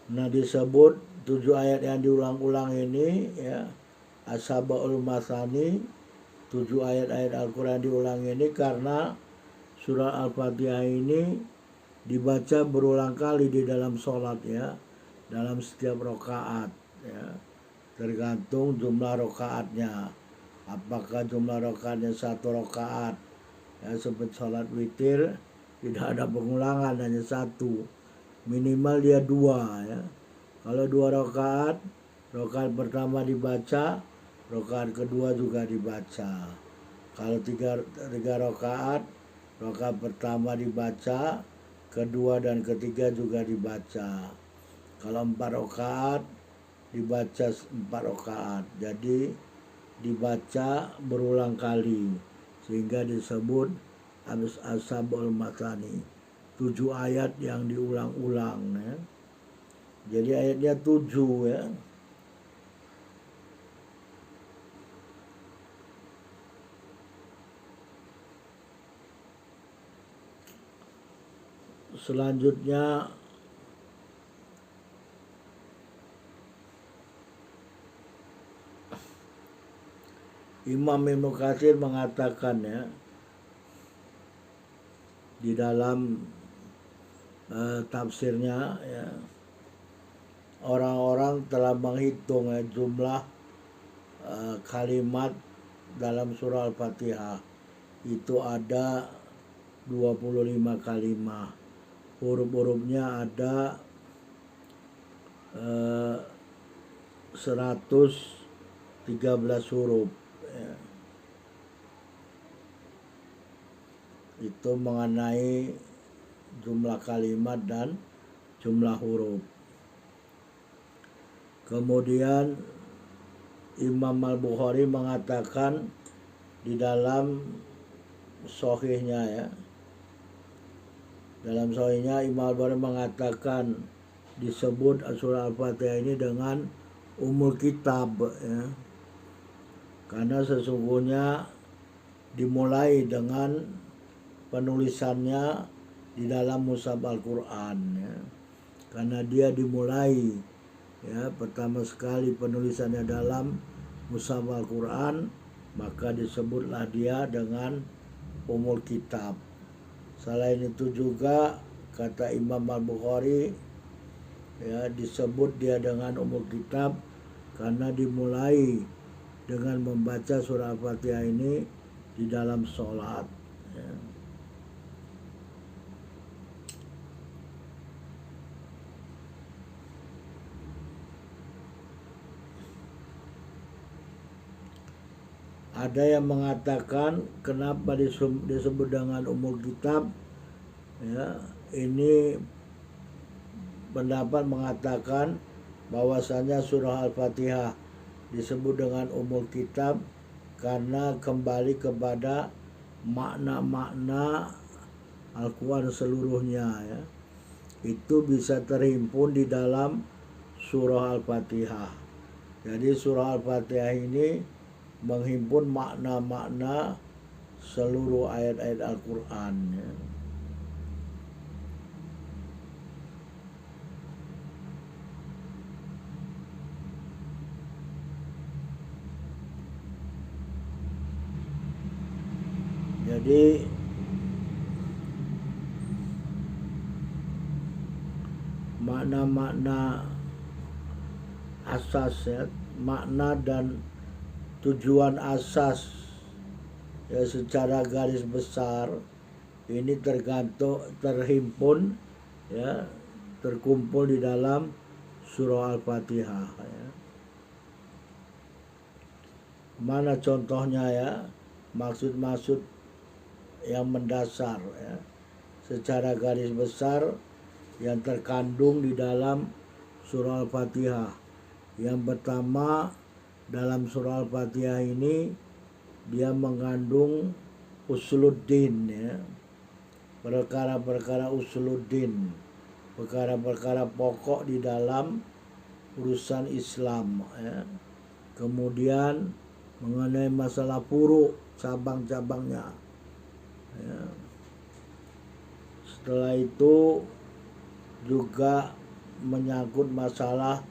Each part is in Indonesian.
Nah, disebut 7 ayat yang diulang-ulang ini ya, As-Sabaul Masani, 7 ayat-ayat Al-Quran diulang ini karena surah Al-Fatihah ini dibaca berulang kali di dalam sholat ya, dalam setiap rakaat ya, tergantung jumlah rakaatnya. Apakah jumlah rakaatnya 1 rakaat ya, seperti sholat witir tidak ada pengulangan, hanya 1, minimal dia 2 ya. Kalau 2 rakaat, rakaat pertama dibaca, rakaat kedua juga dibaca. Kalau 3 rakaat, rakaat pertama dibaca, kedua dan ketiga juga dibaca. Kalau 4 rakaat dibaca 4 rakaat. Jadi dibaca berulang kali sehingga disebut As-Sab'ul Masani, 7 ayat yang diulang-ulang ya. Jadi ayatnya 7 ya. Selanjutnya Imam Ibnu Katsir mengatakan ya, di dalam tafsirnya ya, orang-orang telah menghitung ya, jumlah kalimat dalam surah Al-Fatihah itu ada 25 kalimat. Huruf-hurufnya ada 113 huruf ya. Itu mengenai jumlah kalimat dan jumlah huruf. Kemudian Imam Al-Bukhari mengatakan di dalam sahihnya ya, dalam sahihnya Imam Al-Bukhari mengatakan disebut surah Al-Fatihah ini dengan Ummul Kitab ya, karena sesungguhnya dimulai dengan penulisannya di dalam Mushaf Al-Quran ya. Karena dia dimulai ya, pertama sekali penulisannya dalam Mushaf Al-Quran, maka disebutlah dia dengan Ummul Kitab. Selain itu juga kata Imam Al-Bukhari ya, disebut dia dengan Ummul Kitab karena dimulai dengan membaca surah Al-Fatihah ini di dalam sholat ya. Ada yang mengatakan kenapa disebut dengan Ummul Kitab ya, ini pendapat mengatakan bahwasanya surah Al-Fatihah disebut dengan Ummul Kitab karena kembali kepada makna-makna Al-Quran seluruhnya ya, itu bisa terhimpun di dalam surah Al-Fatihah. Jadi surah Al-Fatihah ini menghimpun makna-makna seluruh ayat-ayat Al-Quran ya. Jadi makna-makna asas ya, makna dan tujuan asas ya, secara garis besar ini terhimpun ya, terkumpul di dalam surah Al-Fatihah ya. Mana contohnya ya, maksud-maksud yang mendasar ya, secara garis besar yang terkandung di dalam surah Al-Fatihah. Yang pertama, dalam surah Al-Fatihah ini dia mengandung usuluddin ya, perkara-perkara usuluddin, perkara-perkara pokok di dalam urusan Islam ya. Kemudian mengenai masalah furu', cabang-cabangnya ya. Setelah itu juga menyangkut masalah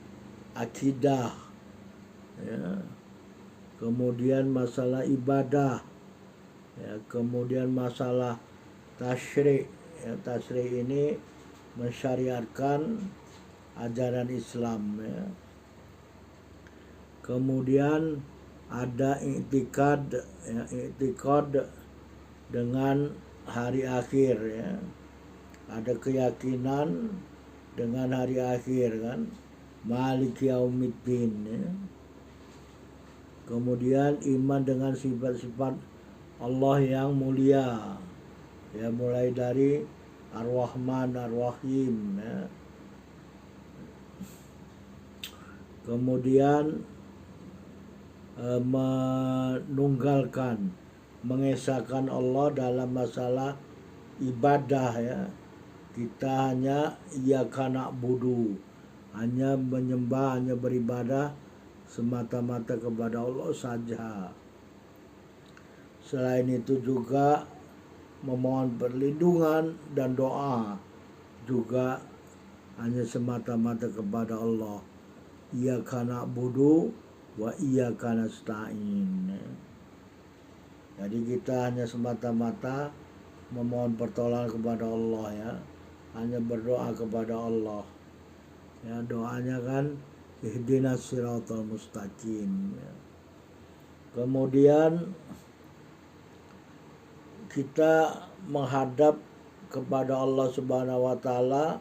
akidah, ya. Kemudian masalah ibadah, ya. Kemudian masalah tasyri', ya. Tasyri' ini mensyariatkan ajaran Islam, ya. Kemudian ada i'tikad, ya, i'tikad dengan hari akhir, ya. Ada keyakinan dengan hari akhir, kan, Maliki Yaumiddin, ya. Kemudian iman dengan sifat-sifat Allah yang mulia, ya, mulai dari Ar-Rahman, Ar-Rahim, ya. Kemudian menunggalkan, mengesahkan Allah dalam masalah ibadah, ya. Kita hanya iyyaka na'budu, hanya menyembah, hanya beribadah semata-mata kepada Allah saja. Selain itu juga memohon perlindungan dan doa juga hanya semata-mata kepada Allah. Iyyaka na'budu wa iyyaka nasta'in. Jadi kita hanya semata-mata memohon pertolongan kepada Allah, ya. Hanya berdoa kepada Allah. Ya, doanya kan ihdinas siratal mustaqim, ya. Kemudian kita menghadap kepada Allah Subhanahu wa taala,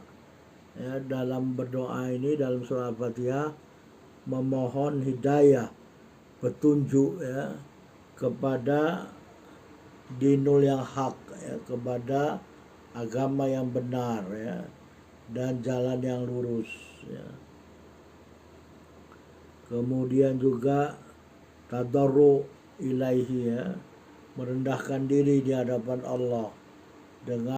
ya, dalam berdoa ini dalam surah Al-Fatihah memohon hidayah, petunjuk, ya, kepada dinul yang hak, ya, kepada agama yang benar, ya, dan jalan yang lurus, ya. Kemudian juga tadarru ilaihi, ya, merendahkan diri di hadapan Allah dengan